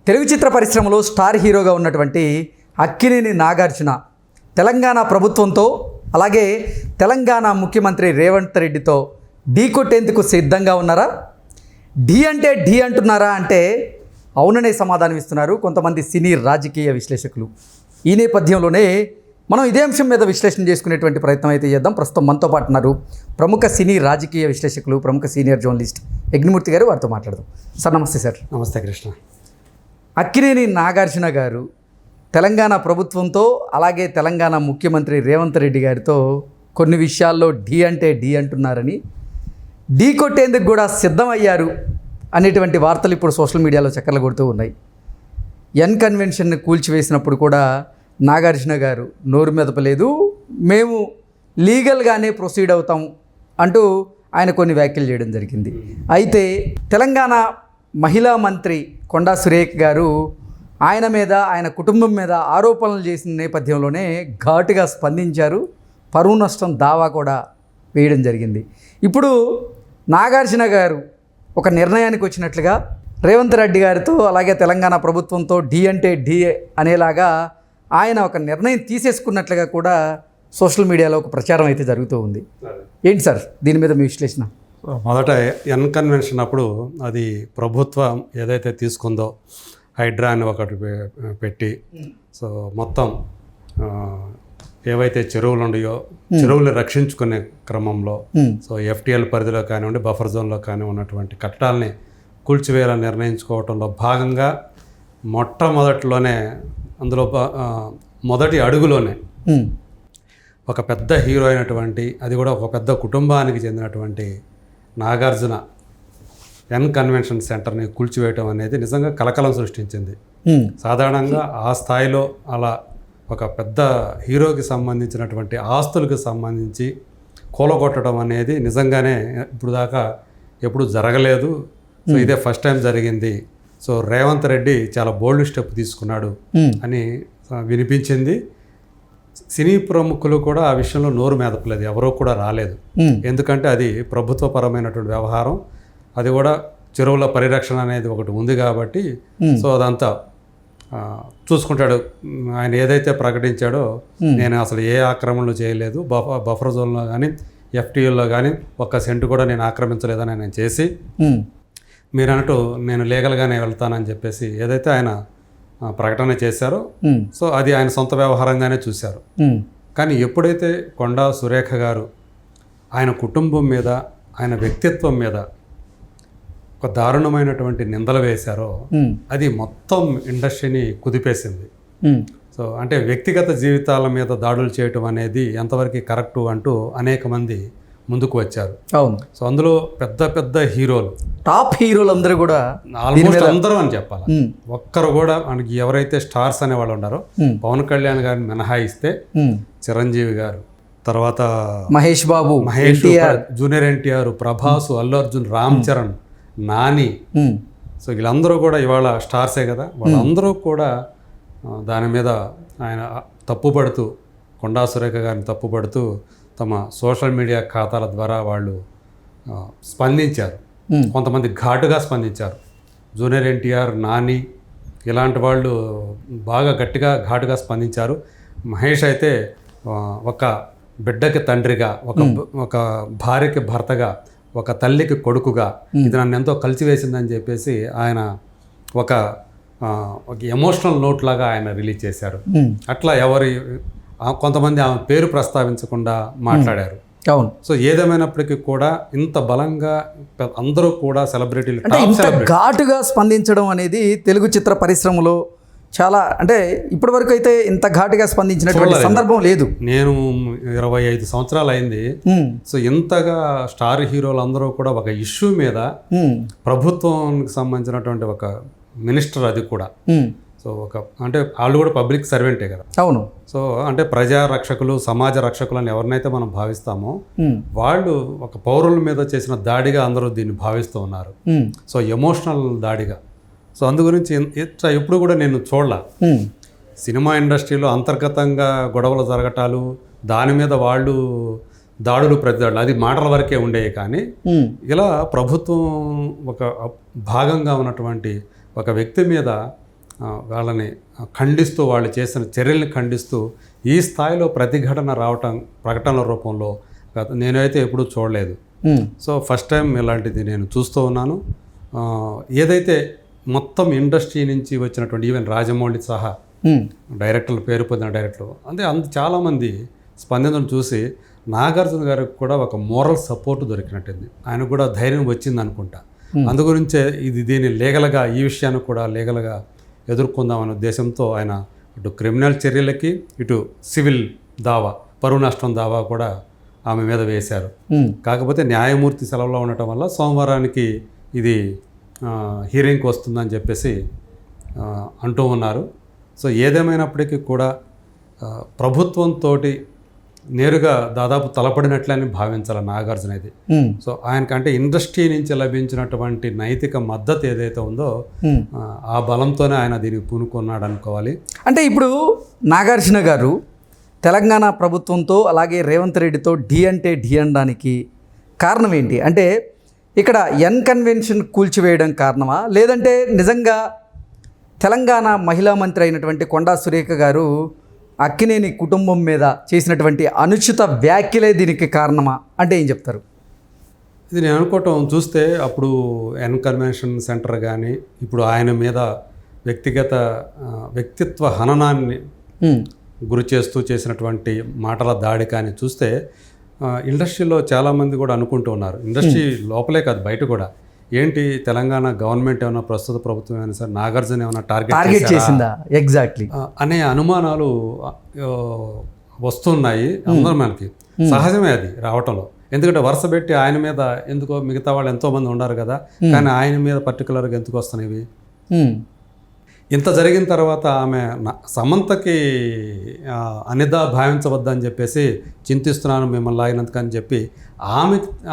తెలుగు చిత్ర పరిశ్రమలో స్టార్ హీరోగా ఉన్నటువంటి అక్కినేని నాగార్జున తెలంగాణ ప్రభుత్వంతో అలాగే తెలంగాణ ముఖ్యమంత్రి రేవంత్ రెడ్డితో ఢీ కొట్టేందుకు సిద్ధంగా ఉన్నారా? ఢీ అంటే ఢీ అంటున్నారా అంటే అవుననే సమాధానం ఇస్తున్నారు కొంతమంది సినీ రాజకీయ విశ్లేషకులు. ఈ నేపథ్యంలోనే మనం ఇదే అంశం మీద విశ్లేషణ చేసుకునేటువంటి ప్రయత్నం అయితే చేద్దాం. ప్రస్తుతం మనతో పాటు ఉన్నారు ప్రముఖ సినీ రాజకీయ విశ్లేషకులు, ప్రముఖ సీనియర్ జర్నలిస్ట్ యజ్ఞమూర్తి గారు. వారితో మాట్లాడదాం. సార్ నమస్తే. సార్ నమస్తే కృష్ణ. అక్కినేని నాగార్జున గారు తెలంగాణ ప్రభుత్వంతో అలాగే తెలంగాణ ముఖ్యమంత్రి రేవంత్ రెడ్డి గారితో కొన్ని విషయాల్లో ఢీ అంటే ఢీ అంటున్నారని, ఢీ కొట్టేందుకు కూడా సిద్ధమయ్యారు అనేటువంటి వార్తలు ఇప్పుడు సోషల్ మీడియాలో చక్కర్లు కొడుతూ ఉన్నాయి. ఎన్ కన్వెన్షన్ని కూల్చివేసినప్పుడు కూడా నాగార్జున గారు నోరు మెదపలేదు, మేము లీగల్గానే ప్రొసీడ్ అవుతాం అంటూ ఆయన కొన్ని వ్యాఖ్యలు చేయడం జరిగింది. అయితే తెలంగాణ మహిళా మంత్రి కొండా సురేఖ గారు ఆయన మీద, ఆయన కుటుంబం మీద ఆరోపణలు చేసిన నేపథ్యంలోనే ఘాటుగా స్పందించారు. పరువు నష్టం దావా కూడా వేయడం జరిగింది. ఇప్పుడు నాగార్జున గారు ఒక నిర్ణయానికి వచ్చినట్లుగా రేవంత్ రెడ్డి గారితో అలాగే తెలంగాణ ప్రభుత్వంతో ఢీ అంటే ఢీ అనేలాగా ఆయన ఒక నిర్ణయం తీసేసుకున్నట్లుగా కూడా సోషల్ మీడియాలో ఒక ప్రచారం అయితే జరుగుతూ ఉంది. ఏంటి సార్ దీని మీద మీ విశ్లేషణ? మొదట ఎన్ కన్వెన్షన్ అప్పుడు అది ప్రభుత్వం ఏదైతే తీసుకుందో హైడ్రా అని ఒకటి పెట్టి, సో మొత్తం ఏవైతే చెరువులు ఉన్నాయో చెరువులు రక్షించుకునే క్రమంలో సో ఎఫ్టీఎల్ పరిధిలో కానివ్వండి, బఫర్ జోన్లో కానీ ఉన్నటువంటి కట్టడాలని కూల్చివేయాలని నిర్ణయించుకోవడంలో భాగంగా మొట్టమొదటిలోనే అందులో మొదటి అడుగులోనే ఒక పెద్ద హీరో అయినటువంటి, అది కూడా ఒక పెద్ద కుటుంబానికి చెందినటువంటి నాగార్జున ఎన్ కన్వెన్షన్ సెంటర్ని కూల్చివేయటం అనేది నిజంగా కలకలం సృష్టించింది. సాధారణంగా ఆ స్థాయిలో అలా ఒక పెద్ద హీరోకి సంబంధించినటువంటి ఆస్తులకు సంబంధించి కూలగొట్టడం అనేది నిజంగానే ఇప్పుడు దాకా ఎప్పుడు జరగలేదు. సో ఇదే ఫస్ట్ టైం జరిగింది. సో రేవంత్ రెడ్డి చాలా బోల్డ్ స్టెప్ తీసుకున్నాడు అని వినిపించింది. సినీ ప్రముఖులు కూడా ఆ విషయంలో నోరు మెదపలేదు, ఎవరో కూడా రాలేదు. ఎందుకంటే అది ప్రభుత్వపరమైనటువంటి వ్యవహారం, అది కూడా చెరువుల పరిరక్షణ అనేది ఒకటి ఉంది కాబట్టి సో అదంతా చూసుకుంటాడు. ఆయన ఏదైతే ప్రకటించాడో నేను అసలు ఏ ఆక్రమణలు చేయలేదు, బఫర్ జోన్లో కానీ ఎఫ్టీఎల్లో కానీ ఒక్క సెంటు కూడా నేను ఆక్రమించలేదని ఆయన చేసి, మీరు అన్నట్టు నేను లీగల్గానే వెళ్తానని చెప్పేసి ఏదైతే ఆయన ప్రకటన చేశారో సో అది ఆయన సొంత వ్యవహారంగానే చూశారు. కానీ ఎప్పుడైతే కొండా సురేఖ గారు ఆయన కుటుంబం మీద, ఆయన వ్యక్తిత్వం మీద ఒక దారుణమైనటువంటి నిందలు వేశారో అది మొత్తం ఇండస్ట్రీని కుదిపేసింది. సో అంటే వ్యక్తిగత జీవితాల మీద దాడులు చేయటం అనేది ఎంతవరకు కరెక్టు అంటూ అనేక మంది ముందుకు వచ్చారు. అవును. సో అందులో పెద్ద పెద్ద హీరోలు, టాప్ హీరోలు అందరూ కూడా, ఆల్మోస్ట్ అందరూ అని చెప్పాలి, ఒక్కరు కూడా మనకి ఎవరైతే స్టార్స్ అనే వాళ్ళు ఉన్నారో పవన్ కళ్యాణ్ గారిని మినహాయిస్తే చిరంజీవి గారు, తర్వాత మహేష్ బాబు, జూనియర్ ఎన్టీఆర్, ప్రభాస్, అల్లు అర్జున్, రామ్ చరణ్, నాని, సో వీళ్ళందరూ కూడా ఇవాళ స్టార్సే కదా. వాళ్ళందరూ కూడా దాని మీద ఆయన తప్పుపడుతూ, కొండా సురేఖ గారిని తప్పుపడుతూ తమ సోషల్ మీడియా ఖాతాల ద్వారా వాళ్ళు స్పందించారు. కొంతమంది ఘాటుగా స్పందించారు. జూనియర్ ఎన్టీఆర్, నాని ఇలాంటి వాళ్ళు బాగా గట్టిగా ఘాటుగా స్పందించారు. మహేష్ అయితే ఒక బిడ్డకి తండ్రిగా, ఒక భార్యకి భర్తగా, ఒక తల్లికి కొడుకుగా ఇది నన్ను ఎంతో కలిసివేసిందని చెప్పేసి ఆయన ఒక ఎమోషనల్ నోట్ లాగా ఆయన రిలీజ్ చేశారు. అట్లా కొంతమంది ఆమె పేరు ప్రస్తావించకుండా మాట్లాడారు. అవును. సో ఏదేమైనప్పటికీ కూడా ఇంత బలంగా అందరూ కూడా సెలబ్రిటీలు ఘాటుగా స్పందించడం అనేది తెలుగు చిత్ర పరిశ్రమలో చాలా, అంటే ఇప్పటి వరకు అయితే ఇంత ఘాటుగా స్పందించినటువంటి సందర్భం లేదు. నేను 25 సంవత్సరాలు అయింది. సో ఇంతగా స్టార్ హీరోలు అందరూ కూడా ఒక ఇష్యూ మీద, ప్రభుత్వానికి సంబంధించినటువంటి ఒక మినిస్టర్, అది కూడా సో ఒక అంటే వాళ్ళు కూడా పబ్లిక్ సర్వెంటే కదా. అవును. సో అంటే ప్రజా రక్షకులు, సమాజ రక్షకులు అని ఎవరినైతే మనం భావిస్తామో వాళ్ళు ఒక పౌరుల మీద చేసిన దాడిగా అందరూ దీన్ని భావిస్తూ ఉన్నారు. So emotional దాడిగా. సో అందు గురించి ఎప్పుడు కూడా నేను చూడలా. సినిమా ఇండస్ట్రీలో అంతర్గతంగా గొడవలు జరగటాలు, దాని మీద వాళ్ళు దాడులు, ప్రతిదాడులు అది మాటల వరకే ఉండేవి. కానీ ఇలా ప్రభుత్వం ఒక భాగంగా ఉన్నటువంటి ఒక వ్యక్తి మీద వాళ్ళని ఖండిస్తూ, వాళ్ళు చేసిన చర్యల్ని ఖండిస్తూ ఈ స్థాయిలో ప్రతిఘటన రావటం ప్రకటనల రూపంలో నేనైతే ఎప్పుడూ చూడలేదు. సో ఫస్ట్ టైం ఇలాంటిది నేను చూస్తూ ఉన్నాను. ఏదైతే మొత్తం ఇండస్ట్రీ నుంచి వచ్చినటువంటి ఈవెన్ రాజమౌళి సహా డైరెక్టర్లు, పేరు పొందిన డైరెక్టర్లు చాలామంది స్పందనను చూసి నాగార్జున గారికి కూడా ఒక మోరల్ సపోర్ట్ దొరికినట్టుంది. ఆయనకు కూడా ధైర్యం వచ్చింది అనుకుంటా. అందుగురించే దీన్ని లీగల్గా, ఈ విషయాన్ని కూడా లీగల్గా ఎదుర్కొందామనే ఉద్దేశంతో ఆయన ఇటు క్రిమినల్ చర్యలకి, ఇటు సివిల్ దావా, పరువు నష్టం దావా కూడా ఆమె మీద వేశారు. కాకపోతే న్యాయమూర్తి సెలవులో ఉండటం వల్ల సోమవారానికి ఇది హీరింగ్కి వస్తుందని చెప్పేసి అంటూ ఉన్నారు. సో ఏదేమైనప్పటికీ కూడా ప్రభుత్వంతో నేరుగా దాదాపు తలపడినట్లని భావించాలి నాగార్జున ఇది. సో ఆయనకంటే ఇండస్ట్రీ నుంచి లభించినటువంటి నైతిక మద్దతు ఏదైతే ఉందో ఆ బలంతోనే ఆయన దీనికి పూనుకున్నాడు అనుకోవాలి. అంటే ఇప్పుడు నాగార్జున గారు తెలంగాణ ప్రభుత్వంతో అలాగే రేవంత్ రెడ్డితో ఢీ అంటే ఢీ అనడానికి కారణం ఏంటి? అంటే ఇక్కడ ఎన్ కన్వెన్షన్ కూల్చివేయడం కారణమా, లేదంటే నిజంగా తెలంగాణ మహిళా మంత్రి అయినటువంటి కొండా సురేఖ గారు అక్కినేని కుటుంబం మీద చేసినటువంటి అనుచిత వ్యాఖ్యలే దీనికి కారణమా అంటే ఏం చెప్తారు? ఇది నేను అనుకోవటం చూస్తే అప్పుడు ఎన్ కన్వెన్షన్ సెంటర్ కానీ, ఇప్పుడు ఆయన మీద వ్యక్తిత్వ హననాన్ని గురి చేస్తూ చేసినటువంటి మాటల దాడి కానీ చూస్తే ఇండస్ట్రీలో చాలామంది కూడా అనుకుంటూ ఉన్నారు. ఇండస్ట్రీ లోపలే కాదు, బయట కూడా ఏంటి తెలంగాణ గవర్నమెంట్ ఏమైనా, ప్రస్తుత ప్రభుత్వం ఏమైనా సరే నాగార్జున ఏమైనా టార్గెట్ చేసిందా ఎగ్జాక్ట్లీ అనే అనుమానాలు వస్తున్నాయి. అందరూ మనకి సహజమే అది రావటంలో. ఎందుకంటే వరుస పెట్టి ఆయన మీద ఎందుకో, మిగతా వాళ్ళు ఎంతోమంది ఉన్నారు కదా, కానీ ఆయన మీద పర్టికులర్గా ఎందుకు వస్తున్నాయి? ఇంత జరిగిన తర్వాత ఆమె సమంతకి అనిదా భావించవద్దని చెప్పేసి చింతిస్తున్నాను మిమ్మల్ని లాగినందుకని చెప్పి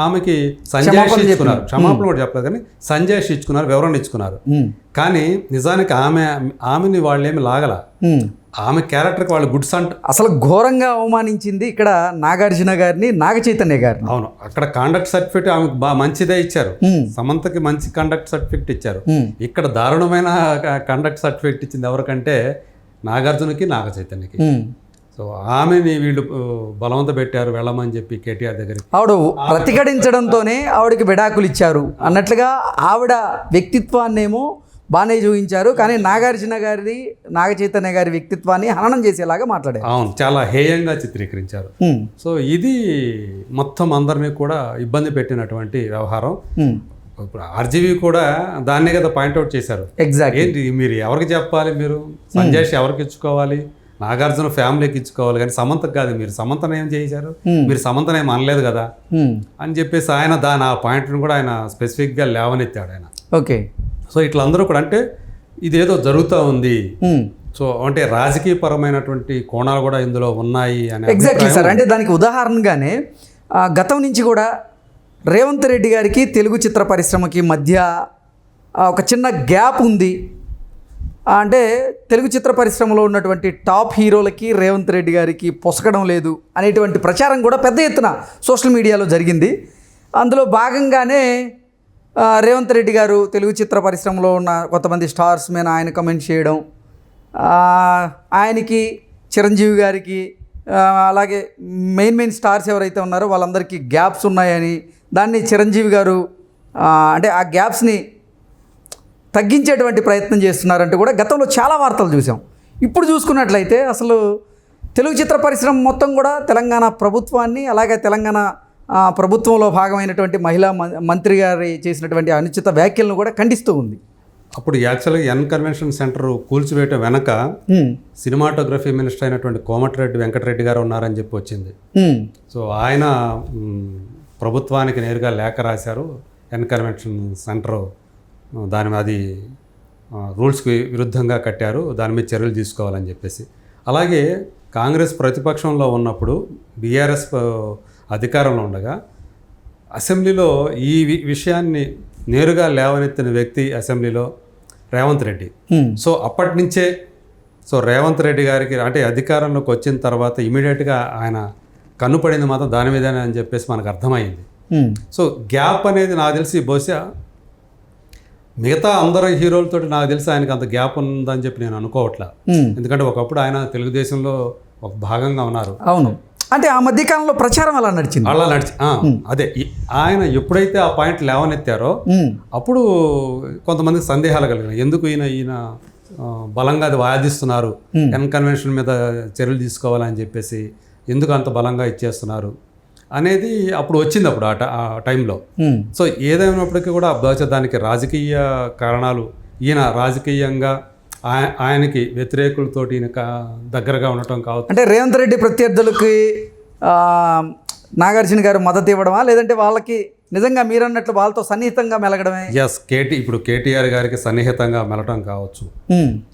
ఆమెకి సంజయ్ ఇచ్చుకున్నారు. క్షమాపణ కూడా చెప్పలేదు, కానీ సంజయ్ ఇచ్చుకున్నారు, వివరణ ఇచ్చుకున్నారు. కానీ నిజానికి ఆమెని వాళ్ళు ఏమి లాగల. ఆమె క్యారెక్టర్కి వాళ్ళు గుడ్స్ అసలు ఘోరంగా అవమానించింది ఇక్కడ నాగార్జున గారిని, నాగ చైతన్య గారిని. అవును, అక్కడ కాండక్ట్ సర్టిఫికేట్ ఆమెకు బాగా మంచిదే ఇచ్చారు. సమంతకి మంచి కాండక్ట్ సర్టిఫికేట్ ఇచ్చారు. ఇక్కడ దారుణమైన కాండక్ట్ సర్టిఫికేట్ ఇచ్చింది ఎవరికంటే నాగార్జునకి, నాగ చైతన్యకి. సో ఆమెని వీళ్ళు బలవంత పెట్టారు వెళ్ళమని చెప్పి కేటీఆర్ దగ్గరికి. ఆవిడ ప్రతిఘటించడంతోనే ఆవిడకి విడాకులు ఇచ్చారు అన్నట్లుగా ఆవిడ వ్యక్తిత్వాన్నేమో బాగానే చూపించారు, కానీ నాగార్జున గారి, నాగ చైతన్య గారి వ్యక్తిత్వాన్ని హననం చేసేలాగా మాట్లాడారు. అవును, చాలా హేయంగా చిత్రీకరించారు. సో ఇది మొత్తం అందరినీ కూడా ఇబ్బంది పెట్టినటువంటి వ్యవహారం. ఇప్పుడు ఆర్జీవీ కూడా దాన్నే కదా పాయింట్అవుట్ చేశారు. ఎగ్జాక్ట్, ఏంటి మీరు ఎవరికి చెప్పాలి, మీరు సంజయ్ ఎవరికి ఇచ్చుకోవాలి, నాగార్జున ఫ్యామిలీకి ఇచ్చుకోవాలి, కానీ సమంతకు కాదు. మీరు సమంతను ఏం చేశారు, మీరు సమంతను ఏం అనలేదు కదా అని చెప్పేసి ఆయన ఆ పాయింట్ని కూడా ఆయన స్పెసిఫిక్గా లేవనెత్తాడు ఆయన. ఓకే, సో ఇట్లా అందరూ కూడా అంటే ఇదేదో జరుగుతూ ఉంది, సో అంటే రాజకీయపరమైనటువంటి కోణాలు కూడా ఇందులో ఉన్నాయి అని. Exactly sir. అంటే దానికి ఉదాహరణగానే గతం నుంచి కూడా రేవంత్ రెడ్డి గారికి తెలుగు చిత్ర పరిశ్రమకి మధ్య ఒక చిన్న గ్యాప్ ఉంది. అంటే తెలుగు చిత్ర పరిశ్రమలో ఉన్నటువంటి టాప్ హీరోలకి రేవంత్ రెడ్డి గారికి పొసగడం లేదు అనేటువంటి ప్రచారం కూడా పెద్ద ఎత్తున సోషల్ మీడియాలో జరిగింది. అందులో భాగంగానే రేవంత్ రెడ్డి గారు తెలుగు చిత్ర పరిశ్రమలో ఉన్న కొంతమంది స్టార్స్ మీద ఆయన కమెంట్ చేయడం, ఆయనకి, చిరంజీవి గారికి, అలాగే మెయిన్ స్టార్స్ ఎవరైతే ఉన్నారో వాళ్ళందరికీ గ్యాప్స్ ఉన్నాయని, దాన్ని చిరంజీవి గారు అంటే ఆ గ్యాప్స్ని తగ్గించేటువంటి ప్రయత్నం చేస్తున్నారంటూ కూడా గతంలో చాలా వార్తలు చూసాం. ఇప్పుడు చూసుకున్నట్లయితే అసలు తెలుగు చిత్ర పరిశ్రమ మొత్తం కూడా తెలంగాణ ప్రభుత్వాన్ని, అలాగే తెలంగాణ ప్రభుత్వంలో భాగమైనటువంటి మహిళా మంత్రి గారి చేసినటువంటి అనుచిత వ్యాఖ్యలను కూడా ఖండిస్తూ ఉంది. అప్పుడు యాక్చువల్గా ఎన్ కన్వెన్షన్ సెంటర్ కూల్చివేయటం వెనక సినిమాటోగ్రఫీ మినిస్టర్ అయినటువంటి కోమటిరెడ్డి వెంకటరెడ్డి గారు ఉన్నారని చెప్పి వచ్చింది. సో ఆయన ప్రభుత్వానికి నేరుగా లేఖ రాశారు, ఎన్ కన్వెన్షన్ సెంటర్ దాని అది రూల్స్కి విరుద్ధంగా కట్టారు, దాని మీద చర్యలు తీసుకోవాలని చెప్పేసి. అలాగే కాంగ్రెస్ ప్రతిపక్షంలో ఉన్నప్పుడు బీఆర్ఎస్ అధికారంలో ఉండగా అసెంబ్లీలో ఈ విషయాన్ని నేరుగా లేవనెత్తిన వ్యక్తి అసెంబ్లీలో రేవంత్ రెడ్డి. సో అప్పటి నుంచే రేవంత్ రెడ్డి గారికి అంటే అధికారంలోకి వచ్చిన తర్వాత ఇమీడియట్గా ఆయన కన్నుపడింది మాత్రం దాని మీదనే అని చెప్పేసి మనకు అర్థమైంది. సో గ్యాప్ అనేది నాకు తెలిసి బహుశా మిగతా అందరు హీరోలతో నాకు తెలిసి ఆయనకి అంత గ్యాప్ ఉందని చెప్పి నేను అనుకోవట్లా. ఎందుకంటే ఒకప్పుడు ఆయన తెలుగుదేశంలో ఒక భాగంగా ఉన్నారు. అవును, అంటే ఆ మధ్యకాలంలో ప్రచారం అలా నడిచింది. అలా అదే ఆయన ఎప్పుడైతే ఆ పాయింట్ లేవనెత్తారో అప్పుడు కొంతమందికి సందేహాలు కలిగినాయి. ఎందుకు ఈయన బలంగా అది వాదిస్తున్నారు, కన్వెన్షన్ మీద చర్యలు తీసుకోవాలని చెప్పేసి ఎందుకు అంత బలంగా ఇచ్చేస్తున్నారు అనేది అప్పుడు వచ్చింది అప్పుడు ఆ టైంలో. సో ఏదైనప్పటికీ కూడా బహుశా దానికి రాజకీయ కారణాలు, ఈయన రాజకీయంగా ఆయనకి వ్యతిరేకులతోటి ఈయన దగ్గరగా ఉండటం కావచ్చు. అంటే రేవంత్ రెడ్డి ప్రత్యర్థులకి నాగార్జున గారు మద్దతు ఇవ్వడమా, లేదంటే వాళ్ళకి నిజంగా మీరన్నట్లు వాళ్ళతో సన్నిహితంగా మెలగడమే? ఎస్, ఇప్పుడు కేటీఆర్ గారికి సన్నిహితంగా మెలటం కావచ్చు.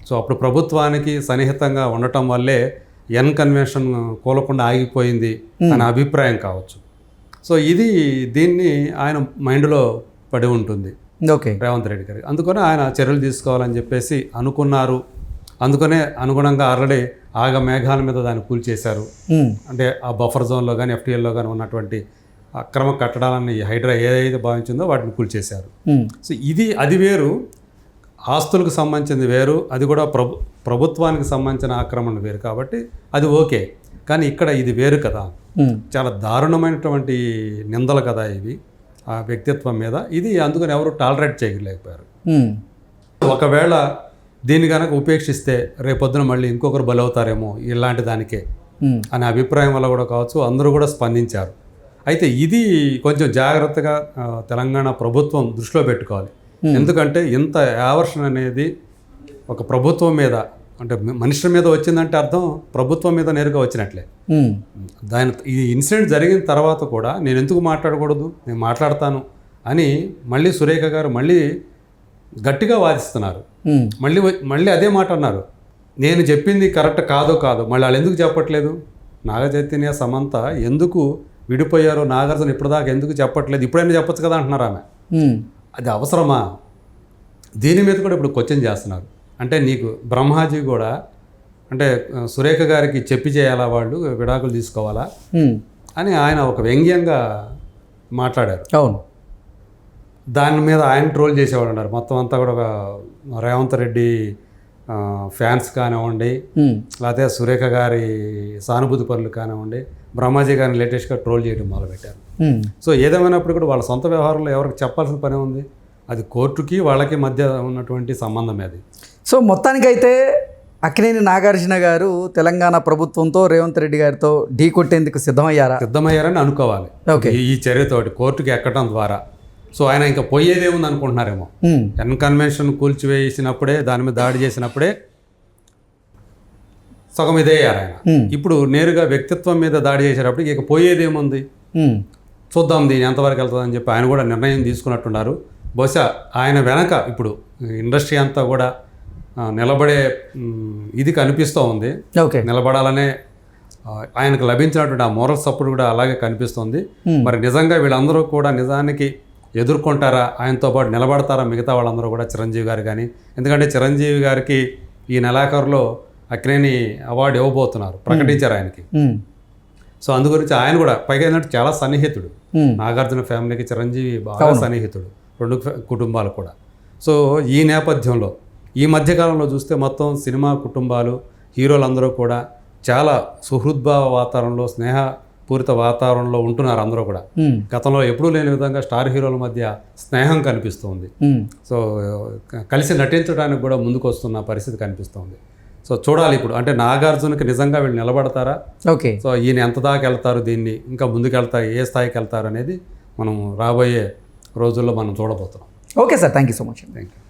సో అప్పుడు ప్రభుత్వానికి సన్నిహితంగా ఉండటం వల్లే కన్వెన్షన్ కూలకుండా ఆగిపోయింది అనే అభిప్రాయం కావచ్చు. సో దీన్ని ఆయన మైండ్లో పడి ఉంటుంది ఓకే రేవంత్ రెడ్డి గారికి. అందుకనే ఆయన చర్యలు తీసుకోవాలని చెప్పేసి అనుకున్నారు. అందుకనే అనుగుణంగా ఆల్రెడీ మేఘాల మీద దాన్ని కూల్చేశారు. అంటే ఆ బఫర్ జోన్లో కానీ FTLలో కానీ ఉన్నటువంటి అక్రమ కట్టడాలని హైడ్రా ఏదైతే భావించిందో వాటిని కూల్చేశారు. సో అది వేరు, ఆస్తులకు సంబంధించింది వేరు, అది కూడా ప్రభుత్వానికి సంబంధించిన ఆక్రమణ వేరు. కాబట్టి అది ఓకే. కానీ ఇక్కడ ఇది వేరు కదా, చాలా దారుణమైనటువంటి నిందలు కదా ఇవి ఆ వ్యక్తిత్వం మీద. అందుకని ఎవరు టాలరేట్ చేయలేకపోయారు. ఒకవేళ దీన్ని కనుక ఉపేక్షిస్తే రేపొద్దున మళ్ళీ ఇంకొకరు బలవుతారేమో ఇలాంటి దానికే అనే అభిప్రాయం వల్ల కూడా కావచ్చు, అందరూ కూడా స్పందించారు. అయితే ఇది కొంచెం జాగ్రత్తగా తెలంగాణ ప్రభుత్వం దృష్టిలో పెట్టుకోవాలి. ఎందుకంటే ఇంత యావర్షన్ అనేది ఒక ప్రభుత్వం మీద, అంటే మనుషుల మీద వచ్చిందంటే అర్థం ప్రభుత్వం మీద నేరుగా వచ్చినట్లే. ఈ ఇన్సిడెంట్ జరిగిన తర్వాత కూడా నేను ఎందుకు మాట్లాడకూడదు, నేను మాట్లాడతాను అని మళ్ళీ సురేఖ గారు మళ్ళీ గట్టిగా వాదిస్తున్నారు. మళ్ళీ అదే మాట అన్నారు, నేను చెప్పింది కరెక్ట్ కాదో మళ్ళీ వాళ్ళు ఎందుకు చెప్పట్లేదు? నాగచైతన్య సమంత ఎందుకు విడిపోయారో నాగార్జున ఇప్పటిదాకా ఎందుకు చెప్పట్లేదు, ఇప్పుడైనా చెప్పొచ్చు కదా అంటున్నారు ఆమె. అది అవసరమా? దీని మీద కూడా ఇప్పుడు క్వశ్చన్ చేస్తున్నారు. అంటే నీకు బ్రహ్మాజీ కూడా అంటే సురేఖ గారికి చెప్పి చేయాలా, వాళ్ళు విడాకులు తీసుకోవాలా అని ఆయన ఒక వ్యంగ్యంగా మాట్లాడారు. అవును, దాని మీద ఆయన ట్రోల్ చేసేవాడు అన్నారు. మొత్తం అంతా కూడా రేవంత్ రెడ్డి ఫ్యాన్స్ కానివ్వండి, లేకపోతే సురేఖ గారి సానుభూతి పనులు కానివ్వండి, బ్రహ్మాజీ గారిని లేటెస్ట్గా ట్రోల్ చేయడం మొదలుపెట్టారు. సో ఏదేమైనప్పుడు కూడా వాళ్ళ సొంత వ్యవహారంలో ఎవరికి చెప్పాల్సిన పని ఉంది? అది కోర్టుకి వాళ్ళకి మధ్య ఉన్నటువంటి సంబంధం అది. సో మొత్తానికైతే అక్కినేని నాగార్జున గారు తెలంగాణ ప్రభుత్వంతో రేవంత్ రెడ్డి గారితో ఢీ కొట్టేందుకు సిద్ధమయ్యారని అనుకోవాలి. ఈ చర్యతోటి కోర్టుకి ఎక్కడం ద్వారా. సో ఆయన ఇంకా పోయేదేముంది అనుకుంటున్నారేమో. కన్వెన్షన్ కూల్చివేసినప్పుడే, దాని మీద దాడి చేసినప్పుడే సగం ఇదేయారు ఆయన. ఇప్పుడు నేరుగా వ్యక్తిత్వం మీద దాడి చేసేటప్పుడు ఇక పోయేదేముంది, చూద్దాం దీని ఎంతవరకు వెళ్తుందని చెప్పి ఆయన కూడా నిర్ణయం తీసుకున్నట్టున్నారు. బహుశా ఆయన వెనక ఇప్పుడు ఇండస్ట్రీ అంతా కూడా నిలబడే ఇది కనిపిస్తూ ఉంది. నిలబడాలనే ఆయనకు లభించినటువంటి ఆ మోరల్ సపోర్ట్ కూడా అలాగే కనిపిస్తుంది. మరి నిజంగా వీళ్ళందరూ కూడా నిజానికి ఎదుర్కొంటారా, ఆయనతో పాటు నిలబడతారా మిగతా వాళ్ళందరూ కూడా? చిరంజీవి గారు కానీ, ఎందుకంటే చిరంజీవి గారికి ఈ నెలాఖరులో అక్కినేని అవార్డు ఇవ్వబోతున్నారు, ప్రకటించారు ఆయనకి. సో అందు గురించి ఆయన కూడా పైగా ఏంటంటే చాలా సన్నిహితుడు, నాగార్జున ఫ్యామిలీకి చిరంజీవి బాగా సన్నిహితుడు, రెండు కుటుంబాలు కూడా. సో ఈ నేపథ్యంలో ఈ మధ్యకాలంలో చూస్తే మొత్తం సినిమా కుటుంబాలు, హీరోలందరూ కూడా చాలా సుహృద్భావ వాతావరణంలో, స్నేహపూరిత వాతావరణంలో ఉంటున్నారు అందరూ కూడా. గతంలో ఎప్పుడూ లేని విధంగా స్టార్ హీరోల మధ్య స్నేహం కనిపిస్తుంది. సో కలిసి నటించడానికి కూడా ముందుకు వస్తున్న పరిస్థితి కనిపిస్తుంది. సో చూడాలి ఇప్పుడు, అంటే నాగార్జునకి నిజంగా వీళ్ళు నిలబడతారా, సో ఈయన ఎంత దాకా వెళ్తారు, దీన్ని ఇంకా ముందుకు వెళ్తారు, ఏ స్థాయికి వెళ్తారు అనేది మనం రాబోయే రోజుల్లో మనం చూడబోతున్నాం. Okay sir, thank you so much. Thank you.